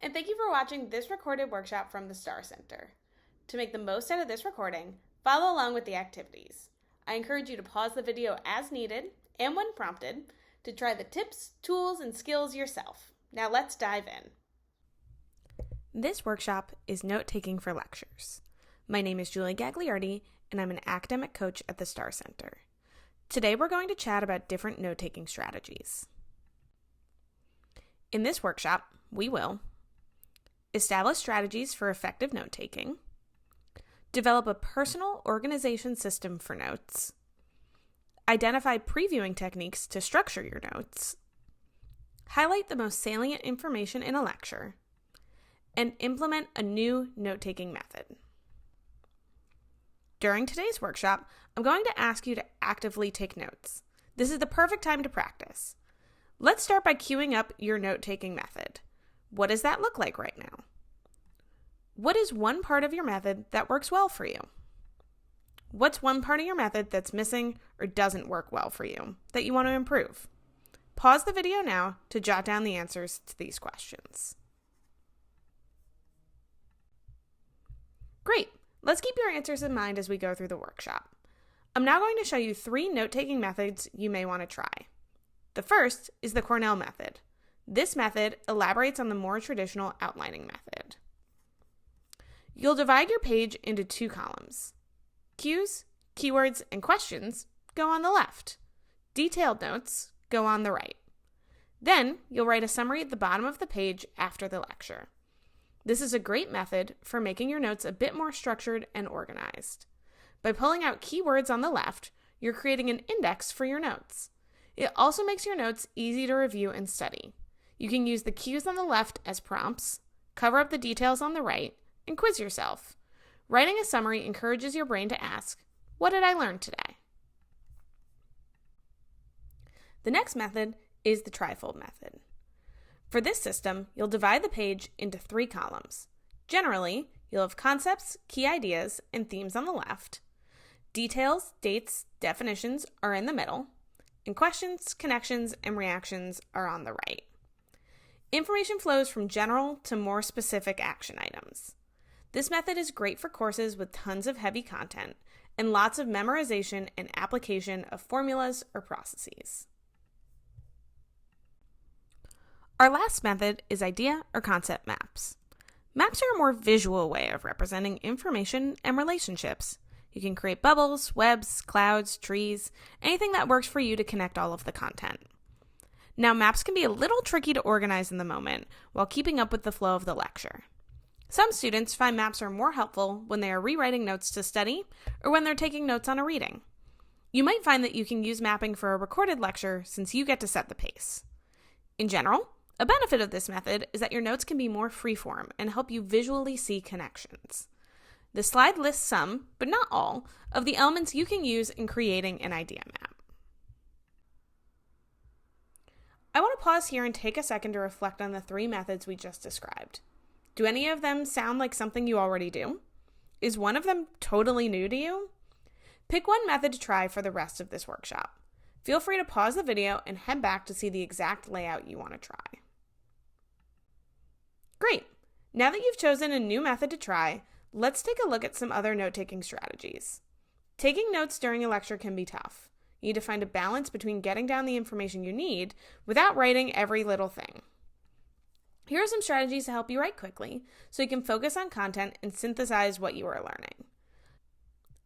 and thank you for watching this recorded workshop from the StAAR Center. To make the most out of this recording, follow along with the activities. I encourage you to pause the video as needed and when prompted to try the tips, tools, and skills yourself. Now let's dive in. This workshop is note-taking for lectures. My name is Julie Gagliardi, and I'm an academic coach at the StAAR Center. Today we're going to chat about different note-taking strategies. In this workshop, we will establish strategies for effective note-taking, develop a personal organization system for notes, identify previewing techniques to structure your notes, highlight the most salient information in a lecture, and implement a new note-taking method. During today's workshop, I'm going to ask you to actively take notes. This is the perfect time to practice. Let's start by queuing up your note-taking method. What does that look like right now? What is one part of your method that works well for you? What's one part of your method that's missing or doesn't work well for you that you want to improve? Pause the video now to jot down the answers to these questions. Great. Let's keep your answers in mind as we go through the workshop. I'm now going to show you 3 note-taking methods you may want to try. The first is the Cornell method. This method elaborates on the more traditional outlining method. You'll divide your page into 2 columns. Cues, keywords, and questions go on the left. Detailed notes go on the right. Then you'll write a summary at the bottom of the page after the lecture. This is a great method for making your notes a bit more structured and organized. By pulling out keywords on the left, you're creating an index for your notes. It also makes your notes easy to review and study. You can use the cues on the left as prompts, cover up the details on the right, and quiz yourself. Writing a summary encourages your brain to ask, what did I learn today? The next method is the trifold method. For this system, you'll divide the page into 3 columns. Generally, you'll have concepts, key ideas, and themes on the left. Details, dates, definitions are in the middle, and questions, connections, and reactions are on the right. Information flows from general to more specific action items. This method is great for courses with tons of heavy content and lots of memorization and application of formulas or processes. Our last method is idea or concept maps. Maps are a more visual way of representing information and relationships. You can create bubbles, webs, clouds, trees, anything that works for you to connect all of the content. Now, maps can be a little tricky to organize in the moment while keeping up with the flow of the lecture. Some students find maps are more helpful when they are rewriting notes to study or when they're taking notes on a reading. You might find that you can use mapping for a recorded lecture since you get to set the pace. In general, a benefit of this method is that your notes can be more freeform and help you visually see connections. The slide lists some, but not all, of the elements you can use in creating an idea map. I want to pause here and take a second to reflect on the 3 methods we just described. Do any of them sound like something you already do? Is one of them totally new to you? Pick one method to try for the rest of this workshop. Feel free to pause the video and head back to see the exact layout you want to try. Great! Now that you've chosen a new method to try, let's take a look at some other note-taking strategies. Taking notes during a lecture can be tough. You need to find a balance between getting down the information you need without writing every little thing. Here are some strategies to help you write quickly so you can focus on content and synthesize what you are learning.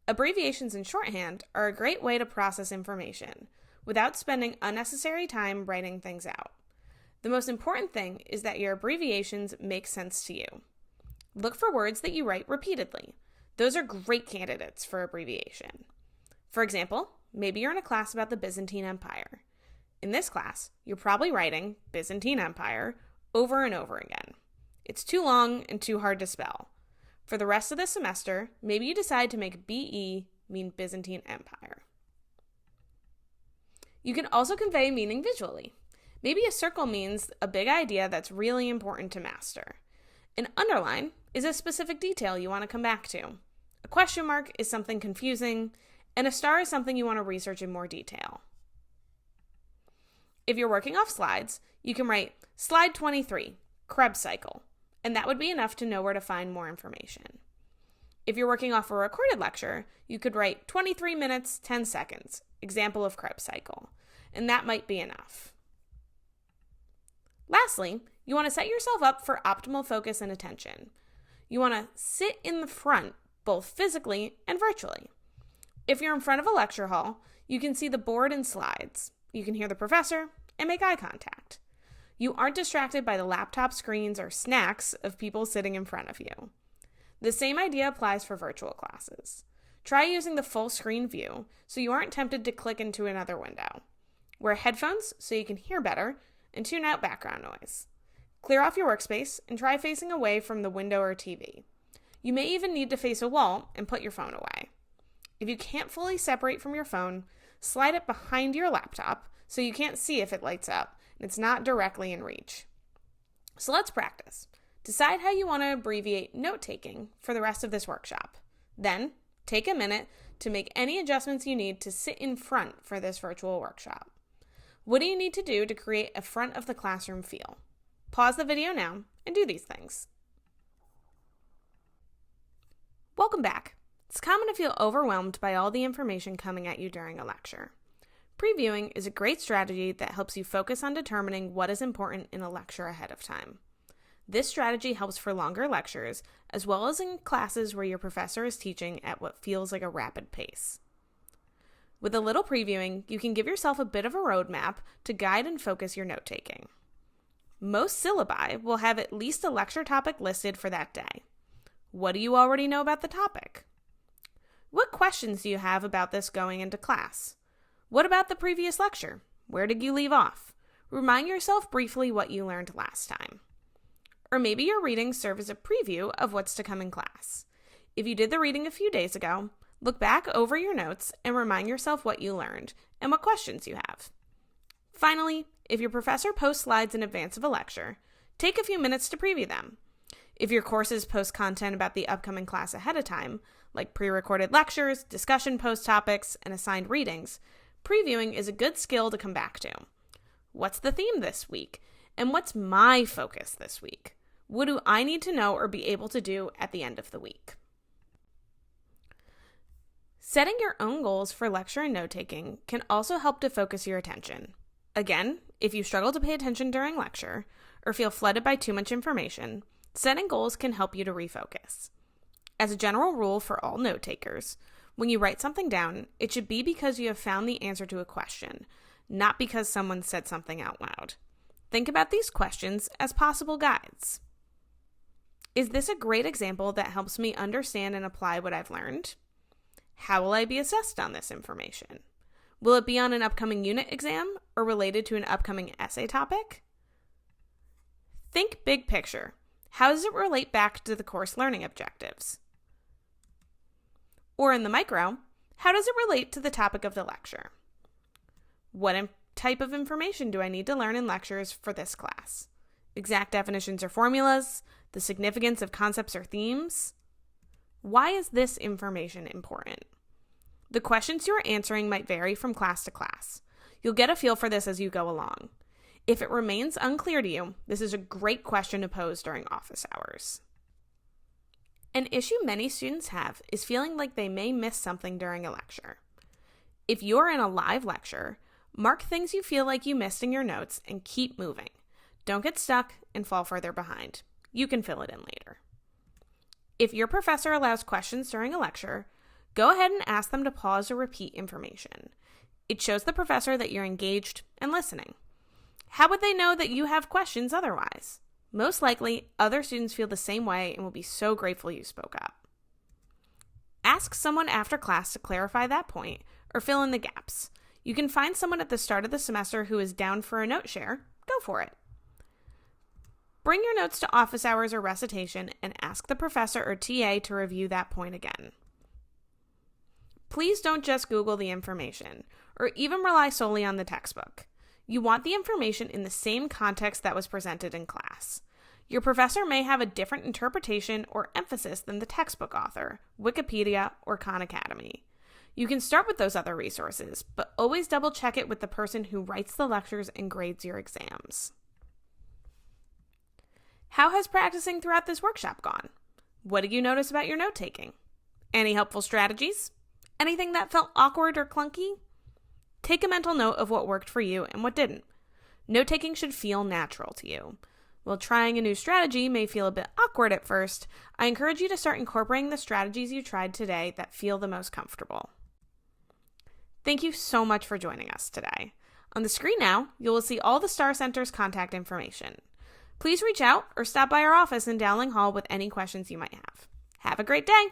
Abbreviations and shorthand are a great way to process information without spending unnecessary time writing things out. The most important thing is that your abbreviations make sense to you. Look for words that you write repeatedly. Those are great candidates for abbreviation. For example, maybe you're in a class about the Byzantine Empire. In this class, you're probably writing Byzantine Empire over and over again. It's too long and too hard to spell. For the rest of the semester, maybe you decide to make BE mean Byzantine Empire. You can also convey meaning visually. Maybe a circle means a big idea that's really important to master. An underline is a specific detail you want to come back to. A question mark is something confusing, and a star is something you want to research in more detail. If you're working off slides, you can write Slide 23, Krebs cycle, and that would be enough to know where to find more information. If you're working off a recorded lecture, you could write 23 minutes, 10 seconds, example of Krebs cycle, and that might be enough. Lastly, you want to set yourself up for optimal focus and attention. You want to sit in the front, both physically and virtually. If you're in front of a lecture hall, you can see the board and slides. You can hear the professor and make eye contact. You aren't distracted by the laptop screens or snacks of people sitting in front of you. The same idea applies for virtual classes. Try using the full screen view so you aren't tempted to click into another window. Wear headphones so you can hear better and tune out background noise. Clear off your workspace and try facing away from the window or TV. You may even need to face a wall and put your phone away. If you can't fully separate from your phone, slide it behind your laptop so you can't see if it lights up and it's not directly in reach. So let's practice. Decide how you want to abbreviate note-taking for the rest of this workshop. Then, take a minute to make any adjustments you need to sit in front for this virtual workshop. What do you need to do to create a front of the classroom feel? Pause the video now and do these things. Welcome back. It's common to feel overwhelmed by all the information coming at you during a lecture. Previewing is a great strategy that helps you focus on determining what is important in a lecture ahead of time. This strategy helps for longer lectures, as well as in classes where your professor is teaching at what feels like a rapid pace. With a little previewing, you can give yourself a bit of a roadmap to guide and focus your note-taking. Most syllabi will have at least a lecture topic listed for that day. What do you already know about the topic? What questions do you have about this going into class? What about the previous lecture? Where did you leave off? Remind yourself briefly what you learned last time. Or maybe your readings serve as a preview of what's to come in class. If you did the reading a few days ago, look back over your notes and remind yourself what you learned and what questions you have. Finally, if your professor posts slides in advance of a lecture, take a few minutes to preview them. If your courses post content about the upcoming class ahead of time, like pre-recorded lectures, discussion post topics, and assigned readings, previewing is a good skill to come back to. What's the theme this week? And what's my focus this week? What do I need to know or be able to do at the end of the week? Setting your own goals for lecture and note-taking can also help to focus your attention. Again, if you struggle to pay attention during lecture or feel flooded by too much information, setting goals can help you to refocus. As a general rule for all note-takers, when you write something down, it should be because you have found the answer to a question, not because someone said something out loud. Think about these questions as possible guides. Is this a great example that helps me understand and apply what I've learned? How will I be assessed on this information? Will it be on an upcoming unit exam or related to an upcoming essay topic? Think big picture. How does it relate back to the course learning objectives? Or in the micro, how does it relate to the topic of the lecture? What type of information do I need to learn in lectures for this class? Exact definitions or formulas? The significance of concepts or themes? Why is this information important? The questions you are answering might vary from class to class. You'll get a feel for this as you go along. If it remains unclear to you, this is a great question to pose during office hours. An issue many students have is feeling like they may miss something during a lecture. If you're in a live lecture, mark things you feel like you missed in your notes and keep moving. Don't get stuck and fall further behind. You can fill it in later. If your professor allows questions during a lecture, go ahead and ask them to pause or repeat information. It shows the professor that you're engaged and listening. How would they know that you have questions otherwise? Most likely, other students feel the same way and will be so grateful you spoke up. Ask someone after class to clarify that point or fill in the gaps. You can find someone at the start of the semester who is down for a note share. Go for it. Bring your notes to office hours or recitation and ask the professor or TA to review that point again. Please don't just Google the information or even rely solely on the textbook. You want the information in the same context that was presented in class. Your professor may have a different interpretation or emphasis than the textbook author, Wikipedia, or Khan Academy. You can start with those other resources, but always double check it with the person who writes the lectures and grades your exams. How How has practicing throughout this workshop gone? What did you notice about your note-taking? Any helpful strategies? Anything that felt awkward or clunky? Take a mental note of what worked for you and what didn't. Note-taking should feel natural to you. While trying a new strategy may feel a bit awkward at first, I encourage you to start incorporating the strategies you tried today that feel the most comfortable. Thank you so much for joining us today. On the screen now, you will see all the StAAR Center's contact information. Please reach out or stop by our office in Dowling Hall with any questions you might have. Have a great day!